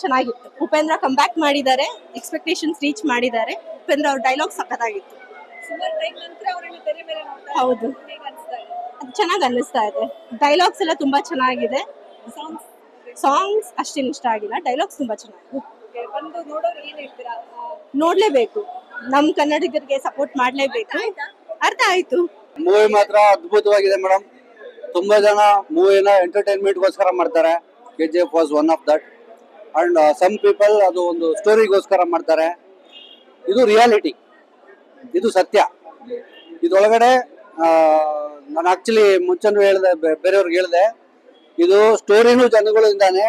ಚೆನ್ನಾಗಿತ್ತು. Upendra come back ಮಾಡಿದ್ದಾರೆ, expectations reach ಮಾಡಿದ್ದಾರೆ. ಉಪೇಂದ್ರ ಅವ್ರ ಡೈಲಾಗ್ ಸಖತ್ತಾಗಿತ್ತು. ಹೌದು, ಅದು ಚೆನ್ನಾಗಿ ಅನ್ನಿಸ್ತಾ ಇದೆ. ಡೈಲಾಗ್ಸ್ ಎಲ್ಲ ತುಂಬಾ ಚೆನ್ನಾಗಿದೆ. ಸಾಂಗ್ಸ್ ಅಷ್ಟೇನು ಇಷ್ಟ ಆಗಿಲ್ಲ, ಡೈಲಾಗ್ಸ್ ತುಂಬಾ ಚೆನ್ನಾಗಿದೆ. ನೋಡ್ಲೇಬೇಕು, ನಮ್ ಕನ್ನಡಿಗರಿಗೆ ಸಪೋರ್ಟ್ ಮಾಡ್ಲೇಬೇಕು. ಅರ್ಥ ಆಯ್ತು. ಮೂವಿ ಮಾತ್ರ ಅದ್ಭುತವಾಗಿದೆ ಮೇಡಮ್. ತುಂಬಾ ಜನ ಮೂವಿನ ಎಂಟರ್ಟೈನ್ಮೆಂಟ್ ಗೋಸ್ಕರ ಮಾಡ್ತಾರೆ. KGF was one of that. And some people ಅದು ಒಂದು ಸ್ಟೋರಿಗೋಸ್ಕರ ಮಾಡ್ತಾರೆ. ಇದು ರಿಯಾಲಿಟಿ, ಇದು ಸತ್ಯ. ಇದೊಳಗಡೆ ನಾನು ಆಕ್ಚುಲಿ ಮುಂಚೆನೂ ಹೇಳಿದೆ, ಬೇರೆಯವ್ರಿಗೆ ಹೇಳಿದೆ, ಇದು ಸ್ಟೋರಿನೂ ಜನಗಳಿಂದಾನೆ.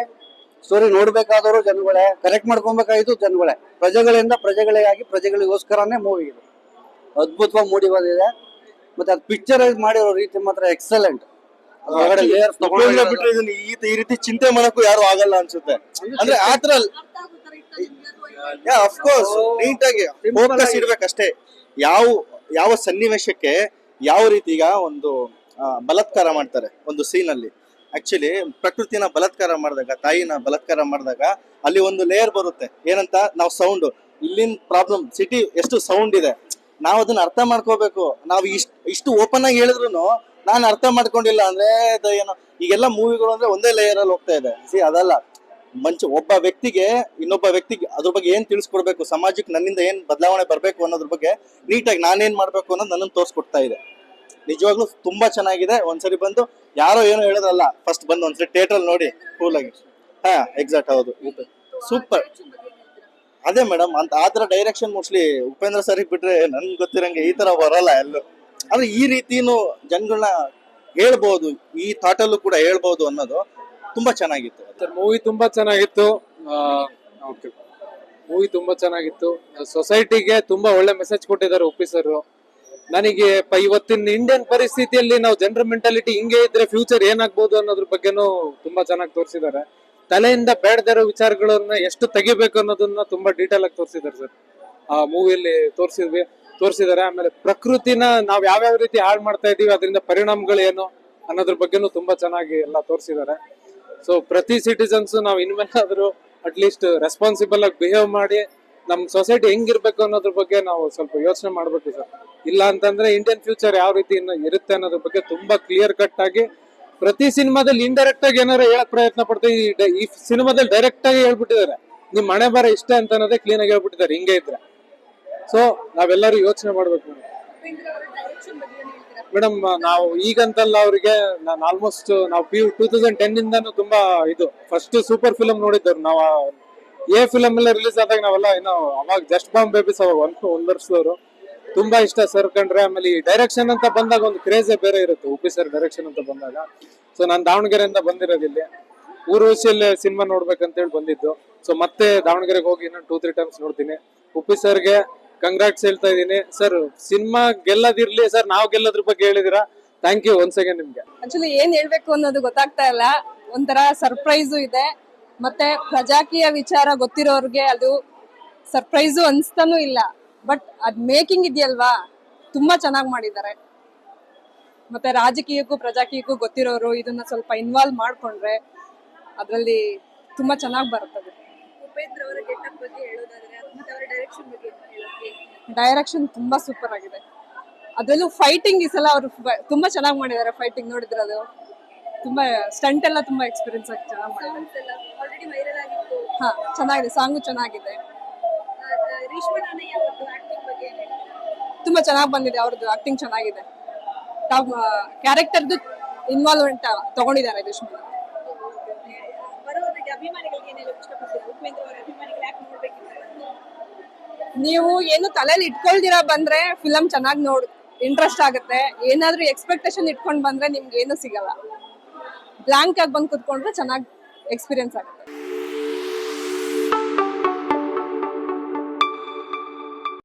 ಸ್ಟೋರಿ ನೋಡ್ಬೇಕಾದವರು ಜನಗಳೇ, ಕರೆಕ್ಟ್ ಮಾಡ್ಕೊಬೇಕಾಗಿತ್ತು ಜನಗಳೇ. ಪ್ರಜೆಗಳಿಂದ ಪ್ರಜೆಗಳಿಗಾಗಿ, ಪ್ರಜೆಗಳಿಗೋಸ್ಕರನೇ ಮೂವಿ ಇದು. ಅದ್ಭುತವಾಗಿ ಮೂಡಿ ಬಂದಿದೆ. ಮತ್ತೆ ಅದು ಪಿಕ್ಚರೈಸ್ ಮಾಡಿರೋ ರೀತಿ ಮಾತ್ರ ಎಕ್ಸಲೆಂಟ್. ಬಿಟ್ರೆ ಈ ರೀತಿ ಚಿಂತೆ ಮಾಡಕ್ಕೂ ಯಾರು ಆಗಲ್ಲ ಅನ್ಸುತ್ತೆ. ಅಂದ್ರೆ ಆತರ ಅಫ್ಕೋರ್ಸ್ ನೀಟಾಗಿ ಫೋಕಸ್ ಇರ್ಬೇಕಷ್ಟೇ. ಯಾವ ಸನ್ನಿವೇಶಕ್ಕೆ ಯಾವ ರೀತಿ ಈಗ ಒಂದು ಬಲಾತ್ಕಾರ ಮಾಡ್ತಾರೆ ಒಂದು ಸೀನ್ ಅಲ್ಲಿ. ಆಕ್ಚುಲಿ ಪ್ರಕೃತಿನ ಬಲಾತ್ಕಾರ ಮಾಡಿದಾಗ, ತಾಯಿನ ಬಲಾತ್ಕಾರ ಮಾಡಿದಾಗ ಅಲ್ಲಿ ಒಂದು ಲೇಯರ್ ಬರುತ್ತೆ. ಏನಂತ, ನಾವು ಸೌಂಡ್, ಇಲ್ಲಿನ ಪ್ರಾಬ್ಲಮ್ ಸಿಟಿ ಎಷ್ಟು ಸೌಂಡ್ ಇದೆ, ನಾವು ಅದನ್ನ ಅರ್ಥ ಮಾಡ್ಕೋಬೇಕು. ನಾವು ಇಷ್ಟು ಓಪನ್ ಆಗಿ ಹೇಳಿದ್ರು ನಾನು ಅರ್ಥ ಮಾಡ್ಕೊಂಡಿಲ್ಲ ಅಂದ್ರೆ ಏನೋ. ಈಗೆಲ್ಲ ಮೂವಿಗಳು ಅಂದ್ರೆ ಒಂದೇ ಲೇಯರ್ ಅಲ್ಲಿ ಹೋಗ್ತಾ ಇದೆ. ಅದಲ್ಲ, ಒಬ್ಬ ವ್ಯಕ್ತಿಗೆ ಇನ್ನೊಬ್ಬ ವ್ಯಕ್ತಿಗೆ ಅದ್ರ ಬಗ್ಗೆ ಏನ್ ತಿಳಿಸ್ಕೊಡ್ಬೇಕು, ಸಮಾಜಕ್ಕೆ ನನ್ನಿಂದ ಏನ್ ಬದಲಾವಣೆ ಬರ್ಬೇಕು ಅನ್ನೋದ್ರ ಬಗ್ಗೆ ನೀಟಾಗಿ ನಾನೇನ್ ಮಾಡ್ಬೇಕು ಅನ್ನೋದು ನನ್ನನ್ನು ತೋರಿಸ್ಕೊಡ್ತಾ ಇದೆ. ನಿಜವಾಗ್ಲೂ ತುಂಬಾ ಚೆನ್ನಾಗಿದೆ. ಒಂದ್ಸರಿ ಬಂದು ಯಾರೋ ಏನೋ ಹೇಳೋದಲ್ಲ, ಫಸ್ಟ್ ಬಂದು ಒಂದ್ಸರಿ ಥಿಯೇಟರ್ ನೋಡಿ ಕೂಲ್ ಆಗಿ. ಎಕ್ಸಾಕ್ಟ್, ಹೌದು, ಸೂಪರ್. ಅದೇ ಮೇಡಮ್, ಆತರ ಡೈರೆಕ್ಷನ್ ಮೋಸ್ಟ್ಲಿ ಉಪೇಂದ್ರ ಸರ್ ಬಿಟ್ರೆ ನನ್ಗೆ ಗೊತ್ತಿರಂಗೆ ಈ ತರ ಬರಲ್ಲ ಎಲ್ಲೂ. ಅಂದ್ರೆ ಈ ರೀತಿನೂ ಜನಗಳನ್ನ ಹೇಳ್ಬಹುದು, ಈ ಥಾಟಲ್ಲೂ ಕೂಡ ಹೇಳ್ಬಹುದು ಅನ್ನೋದು ತುಂಬಾ ಚೆನ್ನಾಗಿತ್ತು. ಮೂವಿ ತುಂಬಾ ಚೆನ್ನಾಗಿತ್ತು. ಮೂವಿ ತುಂಬಾ ಚೆನ್ನಾಗಿತ್ತು. ಸೊಸೈಟಿಗೆ ತುಂಬಾ ಒಳ್ಳೆ ಮೆಸೇಜ್ ಕೊಟ್ಟಿದ್ದಾರೆ ಉಪ್ಪಿ ಸರ್. ನನಗೆ ಇವತ್ತಿನ ಇಂಡಿಯನ್ ಪರಿಸ್ಥಿತಿಯಲ್ಲಿ ನಾವು ಜನರ ಮೆಂಟಾಲಿಟಿ ಹಿಂಗೆ ಇದ್ರೆ ಫ್ಯೂಚರ್ ಏನಾಗ್ಬೋದು ಅನ್ನೋದ್ರ ಬಗ್ಗೆನೂ ತುಂಬಾ ಚೆನ್ನಾಗಿ ತೋರಿಸಿದ್ದಾರೆ. ತಲೆಯಿಂದ ಬೇಡದಿರೋ ವಿಚಾರಗಳನ್ನ ಎಷ್ಟು ತೆಗಿಬೇಕು ಅನ್ನೋದನ್ನ ತುಂಬಾ ಡೀಟೇಲ್ ಆಗಿ ತೋರಿಸಿದ್ದಾರೆ ಸರ್. ಆ ಮೂವಿಯಲ್ಲಿ ತೋರಿಸಿದ್ದಾರೆ. ಆಮೇಲೆ ಪ್ರಕೃತಿನ ನಾವ್ ಯಾವ್ಯಾವ ರೀತಿ ಹಾಳು ಮಾಡ್ತಾ ಇದೀವಿ, ಅದರಿಂದ ಪರಿಣಾಮಗಳು ಏನು ಅನ್ನೋದ್ರ ಬಗ್ಗೆನೂ ತುಂಬಾ ಚೆನ್ನಾಗಿ ಎಲ್ಲ ತೋರಿಸಿದ್ದಾರೆ. ಸೊ ಪ್ರತಿ ಸಿಟಿಸನ್ಸ್ ನಾವು ಇನ್ಮೇಲಾದ್ರೂ ಅಟ್ಲೀಸ್ಟ್ ರೆಸ್ಪಾನ್ಸಿಬಲ್ ಆಗಿ ಬಿಹೇವ್ ಮಾಡಿ ನಮ್ ಸೊಸೈಟಿ ಹೆಂಗಿರ್ಬೇಕು ಅನ್ನೋದ್ರ ಬಗ್ಗೆ ನಾವು ಸ್ವಲ್ಪ ಯೋಚನೆ ಮಾಡ್ಬೇಕು ಸರ್. ಇಲ್ಲ ಅಂತಂದ್ರೆ ಇಂಡಿಯನ್ ಫ್ಯೂಚರ್ ಯಾವ ರೀತಿ ಇರುತ್ತೆ ಅನ್ನೋದ್ರ ಬಗ್ಗೆ ತುಂಬಾ ಕ್ಲಿಯರ್ ಕಟ್ ಆಗಿ ಪ್ರತಿ ಸಿನಿಮಾದಲ್ಲಿ ಇಂಡೈರೆಕ್ಟ್ ಆಗಿ ಏನಾರು ಹೇಳಕ್ ಪ್ರಯತ್ನ ಪಡ್ತೀವಿ. ಈ ಸಿನಿಮಾದಲ್ಲಿ ಡೈರೆಕ್ಟ್ ಆಗಿ ಹೇಳ್ಬಿಟ್ಟಿದ್ದಾರೆ, ನಿಮ್ ಮನೆ ಬರ ಇಷ್ಟ ಅಂತ ಅನ್ನೋದೇ ಕ್ಲೀನ್ ಆಗಿ ಹೇಳ್ಬಿಟ್ಟಿದ್ದಾರೆ ಹಿಂಗೆ ಇದ್ರೆ. ಸೊ ನಾವೆಲ್ಲರೂ ಯೋಚನೆ ಮಾಡ್ಬೇಕು ಮೇಡಮ್. ನಾವು ಈಗಂತಲ್ಲ, ಅವ್ರಿಗೆ ನಾನು ಆಲ್ಮೋಸ್ಟ್ ನಾವು 2010 ಇಂದಾನು ತುಂಬಾ ಇದು ಫಸ್ಟ್ ಸೂಪರ್ ಫಿಲಂ ನೋಡಿದ್ದವ್ರು ನಾವು. ಫಿಲಂ ಎಲ್ಲ ರಿಲೀಸ್ ಆದಾಗ ನಾವೆಲ್ಲ ಏನೋ ಅವಾಗ ಜಸ್ಟ್ ಬಾಂಬ್ ಬೇಬಿಸ್ ಅವಾಗ ಒಂದ್ ವರ್ಷದವರು. ತುಂಬಾ ಇಷ್ಟ ಸರ್ ಕಂಡ್ರೆ. ಆಮೇಲೆ ಈ ಡೈರೆಕ್ಷನ್ ಅಂತ ಬಂದಾಗ ಒಂದು ಕ್ರೇಜೇ ಬೇರೆ ಇರುತ್ತೆ ಉಪ್ಪಿ ಸರ್ ಡೈರೆಕ್ಷನ್ ಅಂತ ಬಂದಾಗ. ಸೊ ನಾನು ದಾವಣಗೆರೆಯಿಂದ ಬಂದಿರೋದಿಲ್ಲಿ ಊರ್ವಶಿಯಲ್ಲಿ ಸಿನಿಮಾ ನೋಡ್ಬೇಕಂತ ಹೇಳಿ ಬಂದಿದ್ದು. ಸೊ ಮತ್ತೆ ದಾವಣಗೆರೆಗೆ ಹೋಗಿ ಇನ್ನೊಂದು 2-3 ಟೈಮ್ಸ್ ನೋಡ್ತೀನಿ. ಉಪ್ಪಿ ಸರ್ಗೆ ಕಂಗ್ರಾಟ್ಸ್ ಹೇಳ್ತಾ ಇದೀನಿ ಸರ್. ಸಿನಿಮಾ ಗೆಲ್ಲದಿರ್ಲಿ ಸರ್, ನಾವು ಗೆಲ್ಲೋದ್ರ ಬಗ್ಗೆ ಹೇಳಿದಿರಾ, ಥ್ಯಾಂಕ್ ಯು ಒನ್ಸ್ ಅಗೇನ್ ನಿಮ್ಗೆ. ಆಕ್ಚುಲಿ ಏನ್ ಹೇಳ್ಬೇಕು ಅನ್ನೋದು ಗೊತ್ತಾಗ್ತಾ ಇಲ್ಲ. ಒಂಥರ ಸರ್ಪ್ರೈಸು ಇದೆ, ಮತ್ತೆ ಪ್ರಜಾಕೀಯ ವಿಚಾರ ಗೊತ್ತಿರೋರ್ಗೆ ಅದು ಸರ್ಪ್ರೈಸು ಅನ್ಸ್ತಾನೂ ಇಲ್ಲ. ಬಟ್ ಅದ್ ಮೇಕಿಂಗ್ ಇದೆಯಲ್ವಾ, ತುಂಬಾ ಚೆನ್ನಾಗಿ ಮಾಡಿದ್ದಾರೆ. ಮತ್ತೆ ರಾಜಕೀಯಕ್ಕೂ ಪ್ರಜಾಕೀಯಕ್ಕೂ ಗೊತ್ತಿರೋರು ಇದನ್ನ ಸ್ವಲ್ಪ ಇನ್ವಾಲ್ವ್ ಮಾಡ್ಕೊಂಡ್ರೆ ಅದ್ರಲ್ಲಿ ತುಂಬಾ ಚೆನ್ನಾಗಿ ಬರ್ತದೆ. ಉಪೇಂದ್ರ ಅವರ ಗೆಟಪ್ ಬಗ್ಗೆ ಹೇಳೋದಾದ್ರೆ ಮತ್ತೆ ಅವರ ಡೈರೆಕ್ಷನ್ ಬಗ್ಗೆ ಡೈರೆಕ್ಷನ್ ತುಂಬಾ ಸೂಪರ್ ಆಗಿದೆ. ಅದರಲ್ಲೂ ಫೈಟಿಂಗ್ ಈ ಸಲ ಅವರು ತುಂಬಾ ಚೆನ್ನಾಗಿ ಮಾಡಿದ್ದಾರೆ. ಫೈಟಿಂಗ್ ನೋಡಿದ್ರೆ ಅದು ತುಂಬಾ ಸ್ಟಂಟ್ ಎಲ್ಲ ತುಂಬಾ ಎಕ್ಸ್ಪೀರಿಯನ್ಸ್ ಆಗಿ ಚೆನ್ನಾಗಿ ಮಾಡಿದ್ದಾರೆ. ಆಲ್ರೆಡಿ ವೈರಲ್ ಆಗಿತ್ತು. ಚೆನ್ನಾಗಿದೆ, ಸಾಂಗು ಚೆನ್ನಾಗಿದೆ. ರೇಷ್ಮಾ ನಾಣಯ್ಯ ಅವರ ಆಕ್ಟಿಂಗ್ ಬಗ್ಗೆ ತುಂಬಾ ಚೆನ್ನಾಗಿ ಬಂದಿದೆ, ಅವ್ರದ್ದು ಆಕ್ಟಿಂಗ್ ಚೆನ್ನಾಗಿದೆ. ಕ್ಯಾರೆಕ್ಟರ್ದು ಇನ್ವಾಲ್ವ್ಮೆಂಟ್ ತಗೊಂಡಿದ್ದಾರೆ ರೇಷ್ಮಾ. ಬರೋರಿಗೆ ಅಭಿಮಾನಿಗಳಿಗೆ ಏನೆಲ್ಲ ಇಷ್ಟಪಡ್ತೀರಾ? ಉಪೇಂದ್ರ ಅವರ ಅಭಿಮಾನಿಗಳು ಯಾಕೆ ನೋಡ್ಬೇಕಿಲ್ಲ? ನೀವು ಏನು ತಲೆಯಲ್ಲಿ ಇಟ್ಕೊಳ್ದಿರಾ ಬಂದ್ರೆ ಫಿಲಂ ಚೆನ್ನಾಗಿ ಇಂಟ್ರೆಸ್ಟ್ ಆಗುತ್ತೆ. ಏನಾದ್ರೂ ಎಕ್ಸ್ಪೆಕ್ಟೇಷನ್ ಇಟ್ಕೊಂಡ್ ಬಂದ್ರೆ ನಿಮ್ಗೆ ಏನು ಸಿಗಲ್ಲ. ಬ್ಲಾಂಕ್ ಆಗಿ ಬಂದು ಕುತ್ಕೊಂಡ್ರೆ ಚೆನ್ನಾಗಿ ಎಕ್ಸ್ಪೀರಿಯನ್ಸ್ ಆಗುತ್ತೆ.